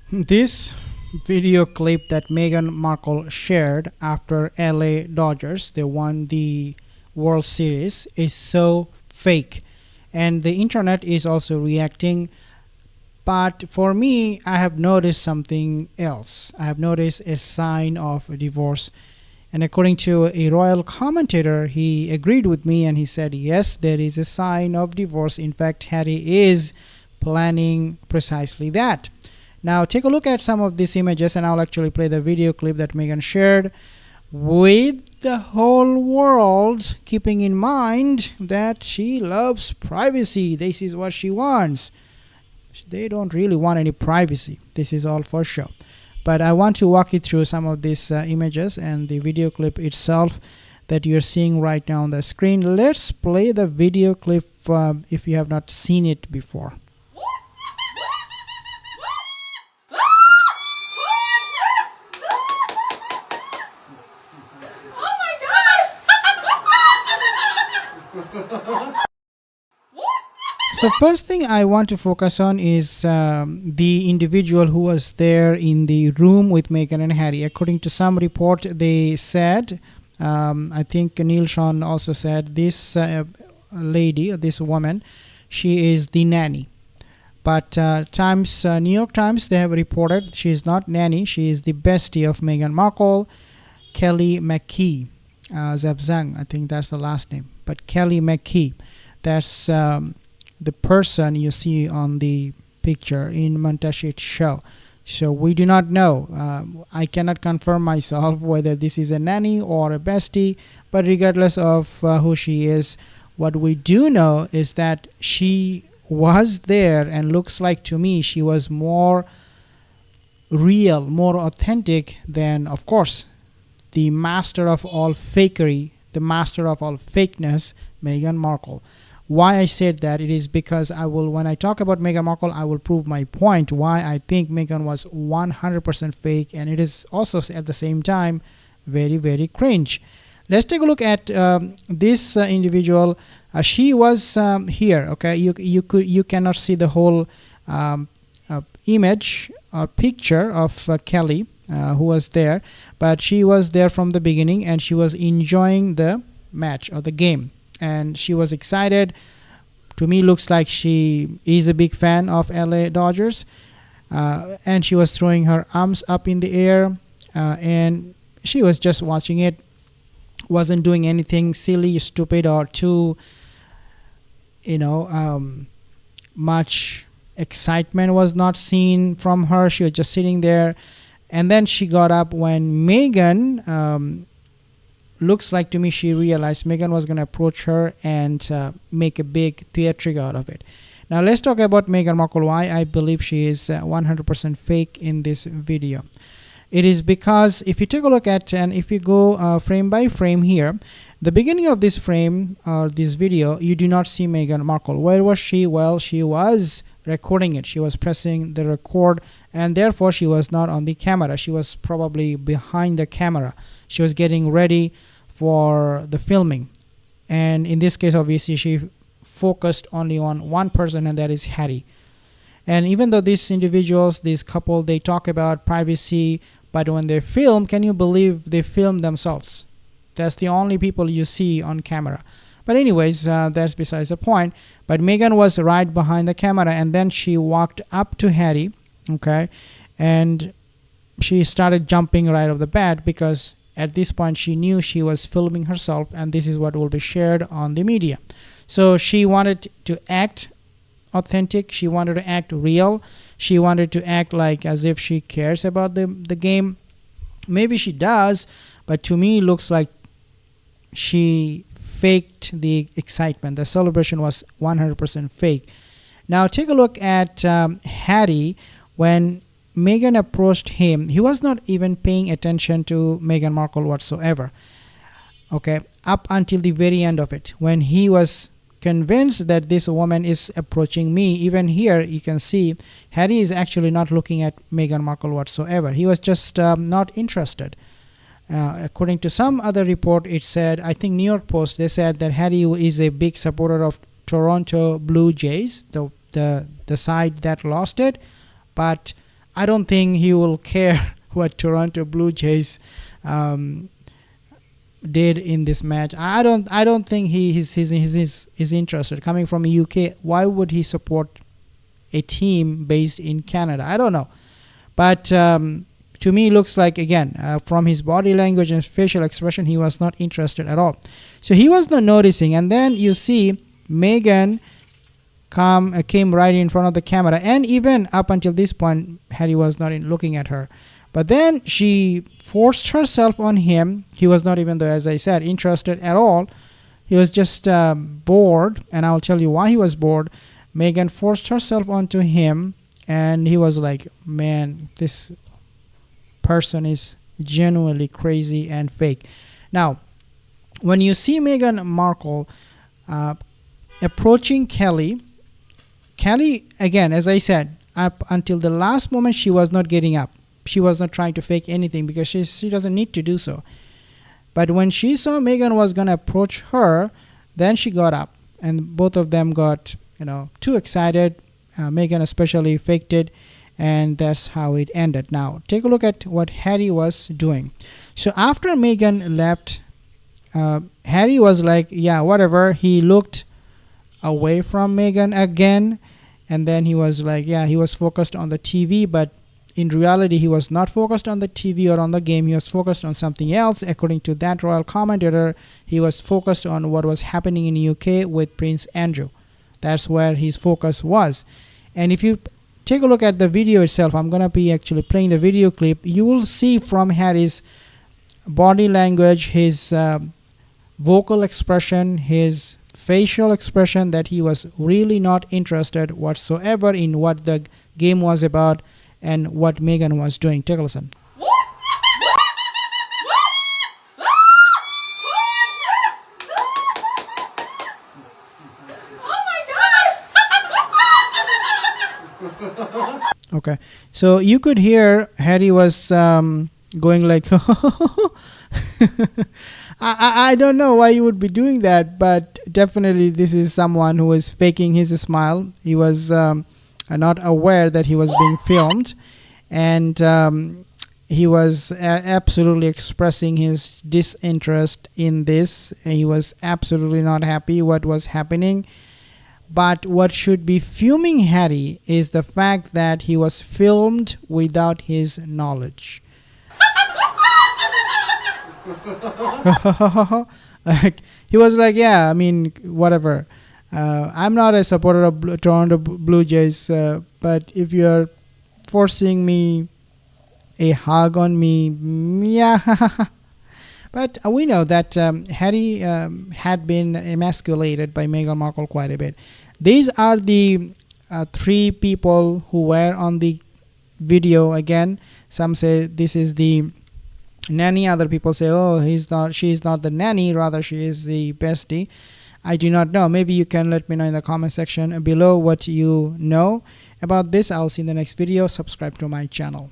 This video clip that Meghan Markle shared after LA Dodgers they won the World Series is so fake, and the internet is also reacting. But for me, I have noticed something else. I have noticed a sign of a divorce. And according to a royal commentator, he agreed with me and he said, yes, there is a sign of divorce. In fact, Harry is planning precisely that. Now, take a look at some of these images, and I'll actually play the video clip that Meghan shared with the whole world, keeping in mind that she loves privacy. This is what she wants. They don't really want any privacy. This is all for show. But I want to walk you through some of these images and the video clip itself that you're seeing right now on the screen. Let's play the video clip if you have not seen it before. So first thing I want to focus on is the individual who was there in the room with Meghan and Harry. According to some report, they said, I think Neil Sean also said, this lady, this woman, she is the nanny. But New York Times, they have reported she is not nanny. She is the bestie of Meghan Markle, Kelly McKee. Zevzang, I think that's the last name. But Kelly McKee, that's the person you see on the picture in Montashit's show. So we do not know. I cannot confirm myself whether this is a nanny or a bestie, but regardless of who she is, what we do know is that she was there, and looks like to me she was more real, more authentic than, of course, the master of all fakery, the master of all fakeness, Meghan Markle. Why I said that, it is because when I talk about Meghan Markle, I will prove my point why I think Meghan was 100% fake, and it is also at the same time very, very cringe. Let's take a look at this individual. She was here. Okay, you cannot see the whole image or picture of Kelly who was there, but she was there from the beginning, and she was enjoying the match or the game. And she was excited. To me, looks like she is a big fan of LA Dodgers. And she was throwing her arms up in the air. And she was just watching it. Wasn't doing anything silly, stupid, or too, much excitement was not seen from her. She was just sitting there. And then she got up when Meghan... looks like to me she realized Meghan was going to approach her and make a big theatric out of it. Now let's talk about Meghan Markle, why I believe she is 100% fake in this video. It is because if you take a look at, and if you go frame by frame here, the beginning of this frame or this video, you do not see Meghan Markle. Where was she? Well, she was recording it. She was pressing the record, and therefore she was not on the camera. She was probably behind the camera. She was getting ready for the filming, and in this case obviously she focused only on one person, and that is Harry. And even though these individuals, this couple, they talk about privacy, but when they film, can you believe they film themselves? That's the only people you see on camera. But anyways, that's besides the point. But Meghan was right behind the camera, and then she walked up to Harry, okay, and she started jumping right off the bat, because at this point she knew she was filming herself, and this is what will be shared on the media. So she wanted to act authentic. She wanted to act real. She wanted to act like as if she cares about the game. Maybe she does, but to me it looks like she faked the excitement. The celebration was 100% fake. Now take a look at Harry. When Meghan approached him, he was not even paying attention to Meghan Markle whatsoever. Okay, up until the very end of it, when he was convinced that this woman is approaching me. Even here you can see Harry is actually not looking at Meghan Markle whatsoever. He was just not interested. According to some other report, it said, I think New York Post, they said that Harry is a big supporter of Toronto Blue Jays, the side that lost it. But I don't think he will care what Toronto Blue Jays did in this match. I don't think he's interested. Coming from UK, why would he support a team based in Canada? I don't know, but to me, looks like, again, from his body language and facial expression, he was not interested at all. So he was not noticing. And then you see Meghan came right in front of the camera, and even up until this point, Harry was not looking at her. But then she forced herself on him. He was not even, though, as I said, interested at all. He was just bored, and I'll tell you why he was bored. Meghan forced herself onto him, and he was like, man, this person is genuinely crazy and fake. Now, when you see Meghan Markle approaching Kelly, again, as I said, up until the last moment, she was not getting up. She was not trying to fake anything because she doesn't need to do so. But when she saw Meghan was going to approach her, then she got up, and both of them got, too excited. Meghan especially faked it, and that's how it ended. Now, take a look at what Harry was doing. So after Meghan left, Harry was like, yeah, whatever. He looked away from Meghan again, and then he was like, yeah, he was focused on the TV, but in reality, he was not focused on the TV or on the game. He was focused on something else. According to that royal commentator, he was focused on what was happening in UK with Prince Andrew. That's where his focus was. And if you take a look at the video itself, I'm going to be actually playing the video clip. You will see from Harry's body language, his vocal expression, his facial expression, that he was really not interested whatsoever in what the game was about and what Meghan was doing. Take a listen. Okay, so you could hear Harry was going like, I don't know why you would be doing that, but definitely this is someone who is faking his smile. He was not aware that he was being filmed, and he was absolutely expressing his disinterest in this. He was absolutely not happy what was happening. But what should be fuming Harry is the fact that he was filmed without his knowledge. Like, he was like, yeah, I mean, whatever. I'm not a supporter of Toronto Blue Jays, but if you're forcing me a hug on me, yeah. But we know that Harry had been emasculated by Meghan Markle quite a bit. These are the three people who were on the video. Again, some say this is the nanny. Other people say, oh, she's not the nanny, rather she is the bestie. I do not know. Maybe you can let me know in the comment section below what you know about this. I'll see you in the next video. Subscribe to my channel.